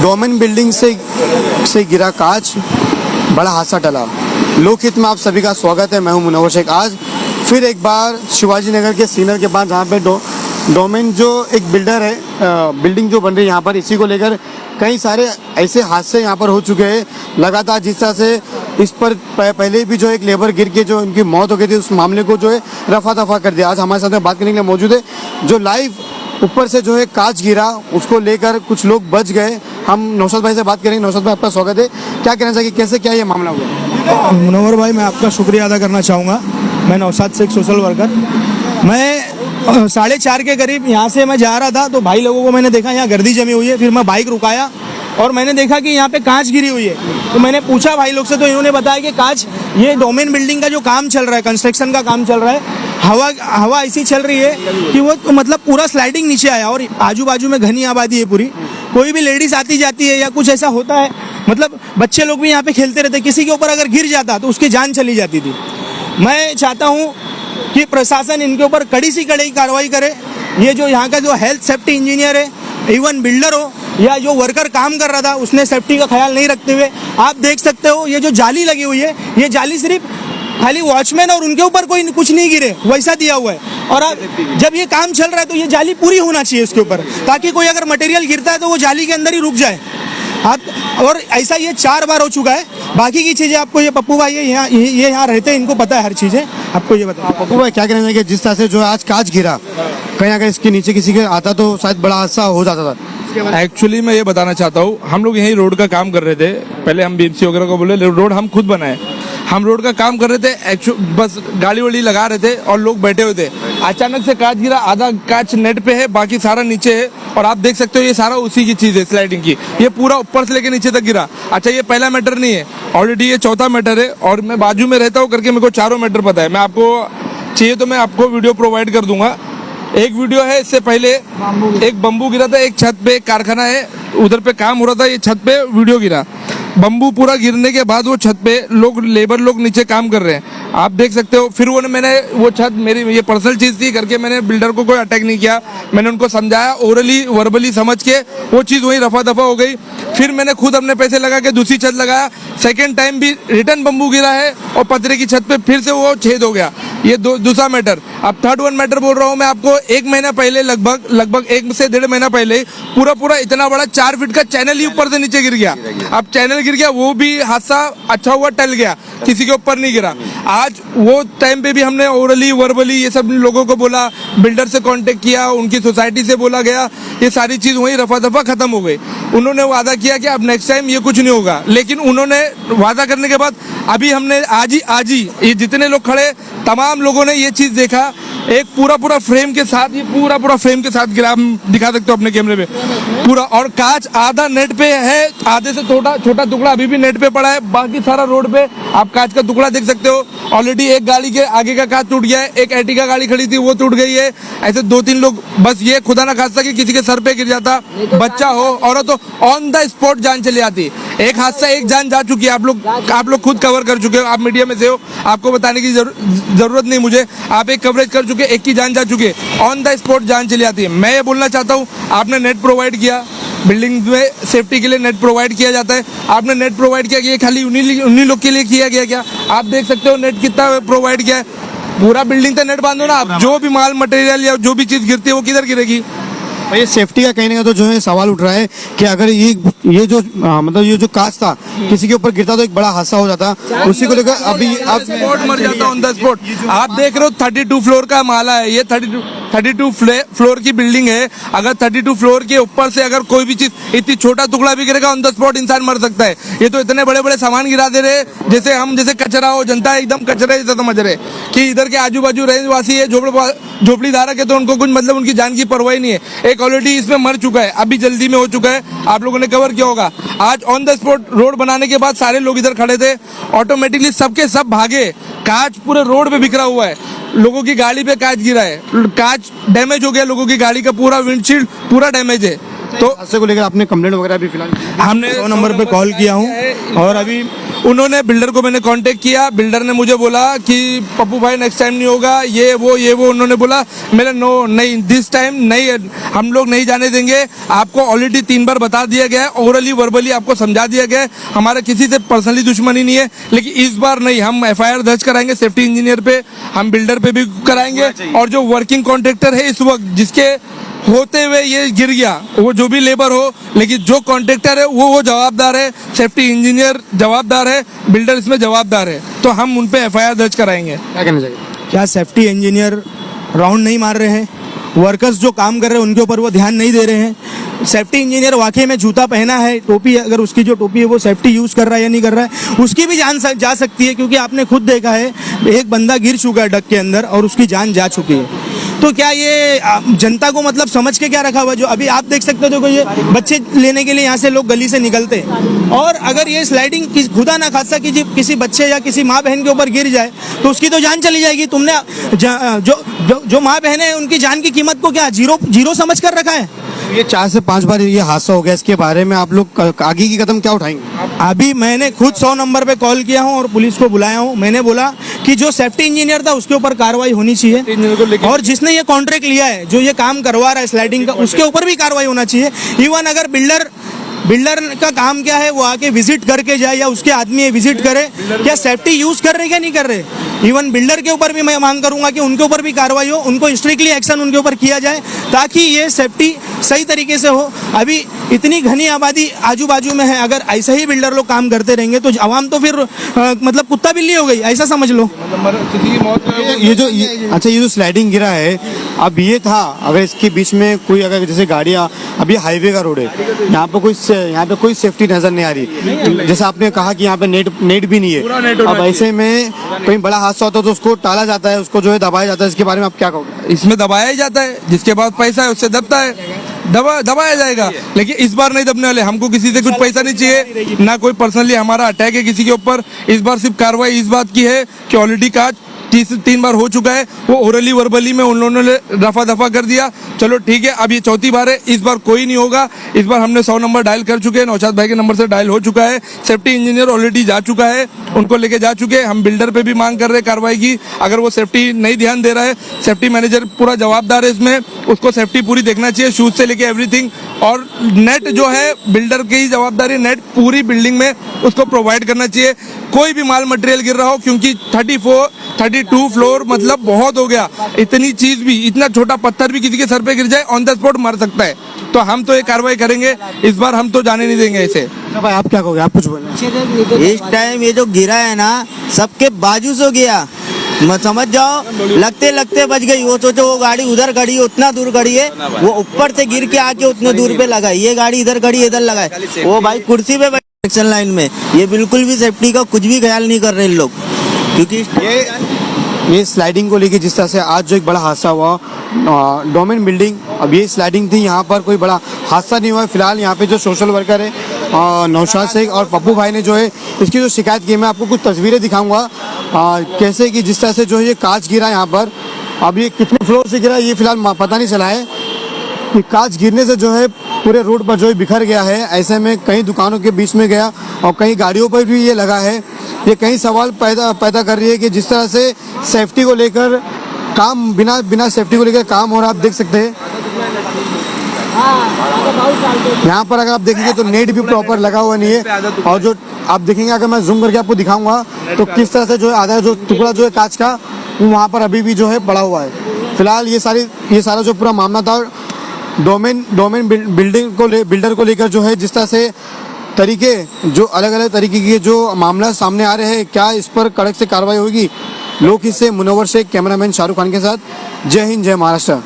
Domain building से गिरा कांच, बड़ा हादसा टला। लोकहित में आप सभी का स्वागत है। मैं हूं मुनव्वर शेख। आज फिर एक बार शिवाजी नगर के सीनर के पास, जहां पे डोमेन जो एक बिल्डर है, बिल्डिंग जो बन रही है यहाँ पर, इसी को लेकर कई सारे ऐसे हादसे यहाँ पर हो चुके हैं लगातार। जिस तरह से इस पर पहले भी जो एक लेबर गिर के जो उनकी मौत हो गई थी, उस मामले को जो है रफा दफा कर दिया। आज हमारे साथ में बात करने के लिए मौजूद है जो लाइव ऊपर से जो है कांच गिरा, उसको लेकर कुछ लोग बच गए। हम नौशाद भाई से बात करेंगे। नौशाद भाई, आपका स्वागत है। क्या कहना चाहिए, कैसे क्या ये मामला हुआ? मुनव्वर भाई, मैं आपका शुक्रिया अदा करना चाहूँगा। मैं नौशाद शेख, सोशल वर्कर। मैं 4:30 के करीब यहाँ से मैं जा रहा था, तो भाई लोगों को मैंने देखा यहाँ गर्दी जमी हुई है। फिर मैं बाइक रुकाया और मैंने देखा कि यहाँ पे कांच गिरी हुई है। तो मैंने पूछा भाई लोग से, तो इन्होंने बताया कि कांच, ये डोमेन बिल्डिंग का जो काम चल रहा है, कंस्ट्रक्शन का काम चल रहा है, हवा ऐसी चल रही है कि वो मतलब पूरा स्लाइडिंग नीचे आया। और आजू बाजू में घनी आबादी है पूरी, कोई भी लेडीज आती जाती है या कुछ ऐसा होता है, मतलब बच्चे लोग भी यहाँ पे खेलते रहते, किसी के ऊपर अगर गिर जाता तो उसकी जान चली जाती थी। मैं चाहता हूँ कि प्रशासन इनके ऊपर कड़ी से कड़ी कार्रवाई करे। ये जो यहाँ का जो हेल्थ सेफ्टी इंजीनियर है, इवन बिल्डर हो या जो वर्कर काम कर रहा था, उसने सेफ्टी का ख्याल नहीं रखते हुए, आप देख सकते हो ये जो जाली लगी हुई है, ये जाली सिर्फ खाली वॉचमैन और उनके ऊपर कोई कुछ नहीं गिरे वैसा दिया हुआ है। और जब ये काम चल रहा है तो ये जाली पूरी होना चाहिए इसके ऊपर, ताकि कोई अगर मटेरियल गिरता है तो वो जाली के अंदर ही रुक जाए। और ऐसा ये 4 बार हो चुका है। बाकी की चीज़ें आपको ये पप्पू भाई ये यहाँ रहते हैं, इनको पता है हर चीज़ें। आपको ये बता, पप्पू भाई क्या कहना चाहिए, जिस तरह से जो आज कांच गिरा, कहीं अगर इसके नीचे किसी के आता तो शायद बड़ा हादसा हो जाता था। एक्चुअली मैं ये बताना चाहता हूँ, हम लोग यही रोड का काम कर रहे थे। पहले हम बीएमसी वगैरह को बोले, रोड हम खुद बनाए। हम रोड का काम कर रहे थे, बस गाड़ी वाड़ी लगा रहे थे और लोग बैठे हुए थे। अचानक से कांच गिरा, आधा कांच नेट पे है, बाकी सारा नीचे है। और आप देख सकते हो ये सारा उसी की चीज है, स्लाइडिंग की। ये पूरा ऊपर से लेके नीचे तक गिरा। अच्छा, ये पहला मैटर नहीं है, ऑलरेडी ये चौथा मैटर है। और मैं बाजू में रहता हूँ करके मेरे को चारों मैटर पता है। मैं आपको चाहिए तो मैं आपको वीडियो प्रोवाइड कर दूंगा। एक वीडियो है, इससे पहले एक बम्बू गिरा था, एक छत पे एक कारखाना है, उधर पे काम हो रहा था, ये छत पे वीडियो गिरा। बम्बू पूरा गिरने के बाद वो छत पे लेबर लोग नीचे काम कर रहे हैं, आप देख सकते हो। फिर मैंने वो छत मेरी ये पर्सनल चीज थी करके मैंने बिल्डर को कोई अटैक नहीं किया। मैंने उनको समझाया, ओरली वर्बली समझ के वो चीज वहीं रफा दफा हो गई। फिर मैंने खुद अपने पैसे लगा के दूसरी छत लगाया। सेकेंड टाइम भी रिटर्न बम्बू गिरा है और पतरे की छत पे फिर से वो छेद हो गया। ये दूसरा मैटर। अब थर्ड वन मैटर बोल रहा हूँ मैं आपको। 1 महीना पहले, लगभग 1 से 1.5 महीना पहले पूरा इतना बड़ा 4 फीट का चैनल ही ऊपर से नीचे गिर गया। अब चैनल गिर गया, वो भी हादसा अच्छा हुआ टल गया, किसी के ऊपर नहीं गिरा। आज वो टाइम पे भी हमने ओरली वर्बली ये सब लोगों को बोला, बिल्डर से कांटेक्ट किया, उनकी सोसाइटी से बोला गया, ये सारी चीज वही रफा दफा खत्म हो गई। उन्होंने वादा किया कि अब नेक्स्ट टाइम ये कुछ नहीं होगा, लेकिन उन्होंने वादा करने के बाद अभी हमने आज ही ये जितने लोग खड़े तमाम लोगों ने ये चीज देखा। एक पूरा फ्रेम के साथ, ये पूरा फ्रेम के साथ गिरा। हम दिखा सकते हो अपने कैमरे में पूरा। और कांच आधा नेट पे है, आधे से छोटा टुकड़ा अभी भी नेट पे पड़ा है, बाकी सारा रोड पे आप कांच का टुकड़ा देख सकते हो। ऑलरेडी एक गाड़ी के आगे का कांच टूट गया है, एक एर्टिगा गाड़ी खड़ी थी वो टूट गई है। ऐसे 2-3 लोग, बस ये खुदा ना खास्ता कि किसी के सर पे गिर जाता, बच्चा हो, औरत हो, ऑन द स्पॉट जान चली आती। एक हादसा, एक जान जा चुकी है। आप लोग खुद कवर कर चुके हो, आप मीडिया में से हो, आपको बताने की जरूरत नहीं मुझे। आप एक कवरेज कर चुके, एक की जान जा चुकी है, ऑन द स्पॉट जान चली आती है। मैं ये बोलना चाहता हूँ, आपने नेट प्रोवाइड किया, बिल्डिंग में सेफ्टी के लिए नेट प्रोवाइड किया जाता है। आपने नेट प्रोवाइड किया कि ये खाली उन्हीं लोग के लिए किया गया क्या? आप देख सकते हो नेट कितना प्रोवाइड किया है। पूरा बिल्डिंग का नेट बांधो ना आप। जो भी माल मटेरियल या जो भी चीज गिरती है वो किधर गिरेगी? ये सेफ्टी का कहीं ना कहीं तो जो है सवाल उठ रहा है कि अगर ये जो मतलब ये जो कांच था किसी के ऊपर गिरता तो एक बड़ा हादसा हो जाता। उसी को लेकर अभी आप स्पॉट मर जाता ऑन द स्पॉट। आप देख रहे हो 32 फ्लोर का माला है, ये 32 फ्लोर की बिल्डिंग है। अगर 32 फ्लोर के ऊपर से अगर कोई भी चीज, इतनी छोटा टुकड़ा भी गिरेगा ऑन द स्पॉट इंसान मर सकता है। ये तो इतने बड़े सामान गिरा दे रहे, जैसे कचरा हो, जनता एकदम कचरे जैसा समझ रहे कि इधर के आजू बाजू रहनेवासी है, झोपड़ी धारक है, तो उनको कुछ मतलब उनकी जान की परवाह नहीं है। एक ऑलरेडी इसमें मर चुका है, अभी जल्दी में हो चुका है, आप लोगों ने कवर किया होगा। आज ऑन द स्पॉट रोड बनाने के बाद सारे लोग इधर खड़े थे, ऑटोमेटिकली सबके सब भागे। कांच पूरे रोड पे बिखरा हुआ है, लोगों की गाड़ी पे कांच गिरा है, कांच डैमेज हो गया, लोगों की गाड़ी का पूरा विंडशील्ड पूरा डैमेज है। तो हादसे को लेकर आपने कंप्लेंट वगैरह भी फिलहाल हमने 100 नंबर पे कॉल किया हूँ और अभी उन्होंने बिल्डर को मैंने कांटेक्ट किया, बिल्डर ने मुझे बोला कि पप्पू भाई नेक्स्ट टाइम नहीं होगा, ये वो उन्होंने बोला। मैंने नो नहीं, दिस टाइम नहीं, हम लोग नहीं जाने देंगे। आपको ऑलरेडी 3 बार बता दिया गया है, ओरली वर्बली आपको समझा दिया गया है, हमारा किसी से पर्सनली दुश्मनी नहीं है, लेकिन इस बार नहीं, हम FIR दर्ज कराएंगे सेफ्टी इंजीनियर पे, हम बिल्डर पे भी कराएंगे। और जो वर्किंग कॉन्ट्रैक्टर है इस वक्त जिसके होते हुए ये गिर गया, वो जो भी लेबर हो, लेकिन जो कॉन्ट्रैक्टर है वो जवाबदार है, सेफ्टी इंजीनियर जवाबदार है, बिल्डर इसमें जवाबदार है, तो हम उन पे FIR दर्ज कराएंगे। क्या कहना चाहिए? क्या सेफ्टी इंजीनियर राउंड नहीं मार रहे हैं? वर्कर्स जो काम कर रहे हैं उनके ऊपर वो ध्यान नहीं दे रहे हैं। सेफ्टी इंजीनियर वाकई में जूता पहना है, टोपी, अगर उसकी जो टोपी है वो सेफ्टी यूज़ कर रहा है या नहीं कर रहा है, उसकी भी जान जा सकती है, क्योंकि आपने खुद देखा है एक बंदा गिर चुका है डक के अंदर और उसकी जान जा चुकी है। तो क्या ये जनता को मतलब समझ के क्या रखा हुआ? जो अभी आप देख सकते हो, देखो ये बच्चे लेने के लिए यहाँ से लोग गली से निकलते हैं, और अगर ये स्लाइडिंग खुदा ना खासा किसी बच्चे या किसी माँ बहन के ऊपर गिर जाए तो उसकी तो जान चली जाएगी। तुमने जो माँ बहन है उनकी जान की कीमत को क्या जीरो समझ कर रखा है? ये 4 से 5 बार ये हादसा हो गया, इसके बारे में आप लोग आगे की कदम क्या उठाएंगे? अभी मैंने खुद 100 नंबर पे कॉल किया हूँ और पुलिस को बुलाया हूँ। मैंने बोला कि जो सेफ्टी इंजीनियर था उसके ऊपर कार्रवाई होनी चाहिए, और जिसने ये कॉन्ट्रैक्ट लिया है, जो ये काम करवा रहा है स्लाइडिंग का, उसके ऊपर भी कार्रवाई होना चाहिए। इवन अगर बिल्डर का काम क्या है, वो आके विजिट करके जाए या उसके आदमी विजिट करे, क्या सेफ्टी यूज कर रहे क्या नहीं कर रहे। इवन बिल्डर के ऊपर भी मैं मांग करूंगा कि उनके ऊपर भी कार्रवाई हो, उनको स्ट्रिक्टली एक्शन उनके ऊपर किया जाए, ताकि ये सेफ्टी सही तरीके से हो। अभी इतनी घनी आबादी आजू बाजू में है, अगर ऐसे ही बिल्डर लोग काम करते रहेंगे तो आवाम तो फिर मतलब कुत्ता बिल्ली हो गई, ऐसा समझ लो। ये जो स्लाइडिंग गिरा है, अब ये था, अगर इसके बीच में कोई, अगर जैसे गाड़ियाँ, अब ये हाईवे का रोड है, यहाँ पे कोई सेफ्टी नजर नहीं आ रही, जैसे आपने कहा कि यहाँ पे नेट भी नहीं है। अब ऐसे में कहीं बड़ा हादसा होता है तो उसको टाला जाता है, उसको जो है दबाया जाता है, इसके बारे में आप क्या कहोगे? इसमें दबाया ही जाता है, जिसके पास पैसा है उससे दबता है, दबाया जाएगा। लेकिन इस बार नहीं दबने वाले, हमको किसी से कुछ पैसा नहीं चाहिए, ना कोई पर्सनली हमारा अटैक है किसी के ऊपर। इस बार सिर्फ कार्रवाई इस बात की है कि ऑलरेडी काज 3 बार हो चुका है, वो ओरली वर्बली में उन लोगों ने रफा दफा कर दिया, चलो ठीक है, अब ये 4थी बार है, इस बार कोई नहीं होगा। इस बार हमने 100 नंबर डायल कर चुके हैं, नौशाद भाई के नंबर से डायल हो चुका है, सेफ्टी इंजीनियर ऑलरेडी जा चुका है, उनको लेके जा चुके हैं। हम बिल्डर पे भी मांग कर रहे हैं कार्रवाई की, अगर वो सेफ्टी नहीं ध्यान दे रहा है, सेफ्टी मैनेजर पूरा जवाबदार है इसमें, उसको सेफ्टी पूरी देखना चाहिए, शूज से लेके एवरीथिंग। और नेट जो है बिल्डर की ही जवाबदारी, नेट पूरी बिल्डिंग में उसको प्रोवाइड करना चाहिए। कोई भी माल मटेरियल गिर रहा हो, क्योंकि 32 फ्लोर मतलब बहुत हो गया, इतनी चीज भी, इतना छोटा पत्थर भी किसी के सर पे गिर जाए ऑन द स्पॉट मर सकता है, तो हम तो ये कार्रवाई करेंगे, इस बार हम तो जाने नहीं देंगे इसे। भाई आप क्या कहोगे? आप कुछ बोले। इस टाइम ये जो गिरा है ना, सबके बाजू से गया, मत समझ जाओ, लगते बच गई। वो सोचो वो गाड़ी उधर खड़ी है, उतना दूर खड़ी है, वो ऊपर से गिर के आके उतने दूर पे लगा, ये गाड़ी इधर खड़ी इधर लगा है, वो भाई कुर्सी पे एक्शन लाइन में। ये बिल्कुल भी सेफ्टी का कुछ भी ख्याल नहीं कर रहे इन लोग, क्योंकि ये स्लाइडिंग को लेके जिस तरह से आज जो एक बड़ा हादसा हुआ, डोमेन बिल्डिंग, अब ये स्लाइडिंग थी, यहाँ पर कोई बड़ा हादसा नहीं हुआ। फिलहाल यहाँ पे जो सोशल वर्कर है नौशाद शेख और पप्पू भाई ने जो है इसकी जो शिकायत की, मैं आपको कुछ तस्वीरें दिखाऊंगा कैसे कि जिस तरह से जो है ये कांच गिरा यहाँ पर। अब ये कितने फ्लोर से गिरा ये फिलहाल पता नहीं चला है, कि कांच गिरने से जो है पूरे रोड पर जो है बिखर गया है। ऐसे में कई दुकानों के बीच में गया और कई गाड़ियों पर भी ये लगा है। ये कई सवाल पैदा कर रही है कि जिस तरह से सेफ्टी को लेकर काम, बिना सेफ्टी को लेकर काम हो रहा है। आप देख सकते हैं यहाँ पर अगर आप देखेंगे तो नेट भी प्रॉपर लगा हुआ नहीं है, और जो आप देखेंगे, अगर मैं जूम करके आपको दिखाऊंगा तो किस तरह से जो है आधा जो टुकड़ा जो है कांच का, वो वहाँ पर अभी भी जो है पड़ा हुआ है। फिलहाल ये सारा जो पूरा मामला था डोमेन बिल्डर को लेकर जो है जिस तरह से तरीके, जो अलग अलग तरीके के जो मामला सामने आ रहे हैं, क्या इस पर कड़क से कार्रवाई होगी? लोकहित से मुनव्वर शेख, कैमरामैन शाहरुख खान के साथ। जय हिंद, जय महाराष्ट्र।